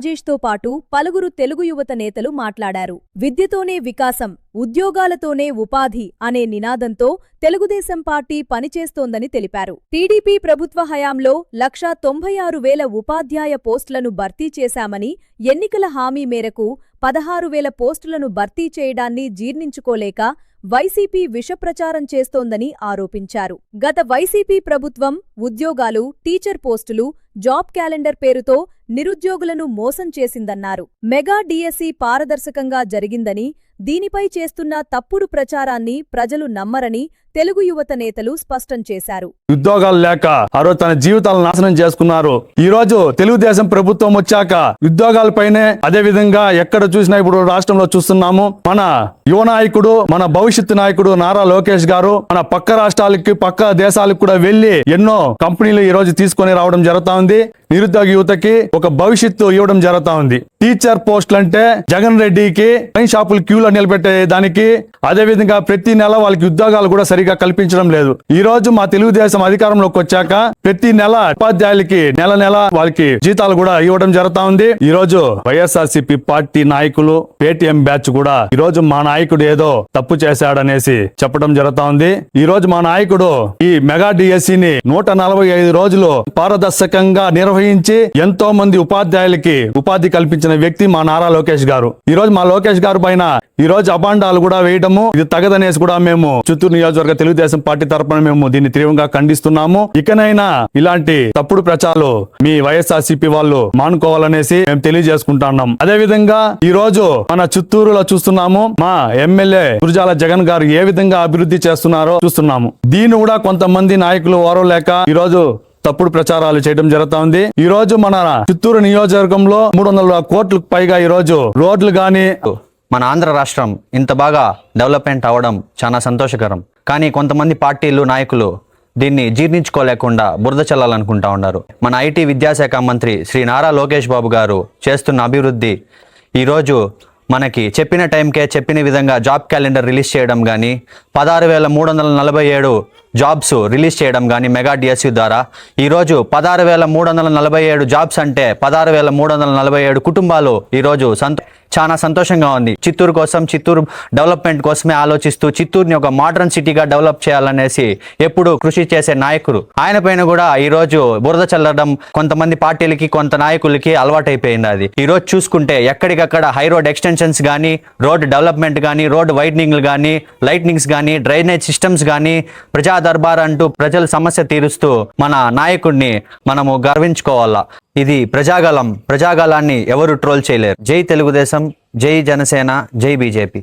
రాజేష్తో పాటు పలువురు తెలుగు యువత నేతలు మాట్లాడారు. విద్యతోనే వికాసం, ఉద్యోగాలతోనే ఉపాధి అనే నినాదంతో తెలుగుదేశం పార్టీ పనిచేస్తోందని తెలిపారు. టీడీపీ ప్రభుత్వ హయాంలో 1,96,000 ఉపాధ్యాయ పోస్టులను భర్తీ చేశామని, ఎన్నికల హామీ మేరకు 16,000 పోస్టులను భర్తీ చేయడాన్ని జీర్ణించుకోలేక వైసీపీ విషప్రచారం చేస్తోందని ఆరోపించారు. గత వైసీపీ ప్రభుత్వం ఉద్యోగాలు, టీచర్ పోస్టులు, జాబ్ క్యాలెండర్ పేరుతో నిరుద్యోగులను మోసం చేసిందన్నారు. మెగా డిఎస్సి పారదర్శకంగా జరిగిందని, దీనిపై చేస్తున్న తప్పుడు ప్రచారాన్ని ప్రజలు నమ్మరని తెలుగు యువత నేతలు స్పష్టం చేశారు. ఉద్యోగాలు లేక ఆరో తన జీవితాలను నాశనం చేసుకున్నారు. ఈ రోజు తెలుగుదేశం ప్రభుత్వం వచ్చాక ఉద్యోగాలపైనే, అదే విధంగా ఎక్కడ చూసినా ఇప్పుడు రాష్ట్రంలో చూస్తున్నాము. మన యువ నాయకుడు, మన భవిష్యత్తు నాయకుడు నారా లోకేష్ గారు మన పక్క రాష్ట్రాలకి, పక్క దేశాలకు కూడా వెళ్లి ఎన్నో కంపెనీలు ఈ రోజు తీసుకొని రావడం జరుగుతా ఉంది. నిరుద్యోగ యువతకి ఒక భవిష్యత్తు ఇవ్వడం జరుగుతా ఉంది. టీచర్ పోస్టులు అంటే జగన్ రెడ్డికి వైన్ షాపులు క్యూలో నిలబెట్టే దానికి, అదే విధంగా ప్రతి నెల వాళ్ళకి ఉద్యోగాలు కూడా సరిగా కల్పించడం లేదు. ఈ రోజు మా తెలుగుదేశం అధికారంలోకి వచ్చాక ప్రతి నెల ఉపాధ్యాయులకి నెల వాళ్ళకి జీతాలు కూడా ఇవ్వడం జరుగుతా ఉంది. ఈ రోజు వైఎస్ఆర్సీపీ పార్టీ నాయకులు, పేటీఎం బ్యాచ్ కూడా ఈ రోజు మా నాయకుడు ఏదో తప్పు చేశాడనేసి చెప్పడం జరుగుతా ఉంది. ఈ రోజు మా నాయకుడు ఈ మెగా డిఎస్సిని 145 రోజులు పారదర్శకంగా నిర్వహించి ఎంతో మంది ఉపాధ్యాయులకి ఉపాధి కల్పించిన వ్యక్తి మా నారా లోకేష్ గారు. ఈ రోజు మా లోకేష్ గారు పైన ఈ రోజు అబాండాలు కూడా వేయడము ఇది తగదనేసి కూడా మేము చిత్తూరు నియోజకవర్గ తెలుగుదేశం పార్టీ తరపున మేము దీన్ని తీవ్రంగా ఖండిస్తున్నాము. ఇకనైనా ఇలాంటి తప్పుడు ప్రచారాలు మీ వైఎస్ఆర్సీపీ వాళ్ళు మానుకోవాలనేసి మేము తెలియజేసుకుంటున్నాం. అదే విధంగా ఈ రోజు మన చిత్తూరులో చూస్తున్నాము, మా ఎమ్మెల్యే గురజాల జగన్ గారు ఏ విధంగా అభివృద్ధి చేస్తున్నారో చూస్తున్నాము. దీన్ని కూడా కొంతమంది నాయకులు ఓరవలేక ఈ రోజు తప్పుడు ప్రచారాలు చేయడం జరుగుతా ఉంది. ఈ రోజు మన చిత్తూరు నియోజకవర్గంలో 300 కోట్లకు పైగా ఈ రోజు రోడ్లు గాని, మన ఆంధ్ర రాష్ట్రం ఇంత బాగా డెవలప్మెంట్ అవ్వడం చాలా సంతోషకరం. కానీ కొంతమంది పార్టీలు, నాయకులు దీన్ని జీర్ణించుకోలేకుండా బురద చల్లాలనుకుంటా ఉన్నారు. మన ఐటీ విద్యాశాఖ మంత్రి శ్రీ నారా లోకేష్ బాబు గారు చేస్తున్న అభివృద్ధి ఈరోజు మనకి చెప్పిన టైంకే, చెప్పిన విధంగా జాబ్ క్యాలెండర్ రిలీజ్ చేయడం కానీ, 16,347 జాబ్స్ రిలీజ్ చేయడం కానీ మెగా డిఎస్సి ద్వారా ఈరోజు 16,347 జాబ్స్ అంటే 16,347 కుటుంబాలు ఈరోజు చాలా సంతోషంగా ఉంది. చిత్తూరు కోసం, చిత్తూరు డెవలప్మెంట్ కోసమే ఆలోచిస్తూ చిత్తూరుని ఒక మోడర్న్ సిటీగా డెవలప్ చేయాలనేసి ఎప్పుడు కృషి చేసే నాయకుడు. ఆయన పైన కూడా ఈరోజు బురద చల్లడం కొంతమంది పార్టీలకి, కొంత నాయకులకి అలవాటైపోయింది. అది ఈరోజు చూసుకుంటే ఎక్కడికక్కడ హై రోడ్ ఎక్స్టెన్షన్స్ కానీ, రోడ్ డెవలప్మెంట్ కానీ, రోడ్ వైడనింగ్లు కానీ, లైట్నింగ్స్ కానీ, డ్రైనేజ్ సిస్టమ్స్ కానీ, ప్రజా దర్బార్ అంటూ ప్రజల సమస్య తీరుస్తూ మన నాయకుడిని మనము గర్వించుకోవాలా. ఇది ప్రజాగలం. ప్రజాగలాన్ని ఎవరు ట్రోల్ చేయలేరు. జై తెలుగుదేశం, జై జనసేన, జై బీజేపీ.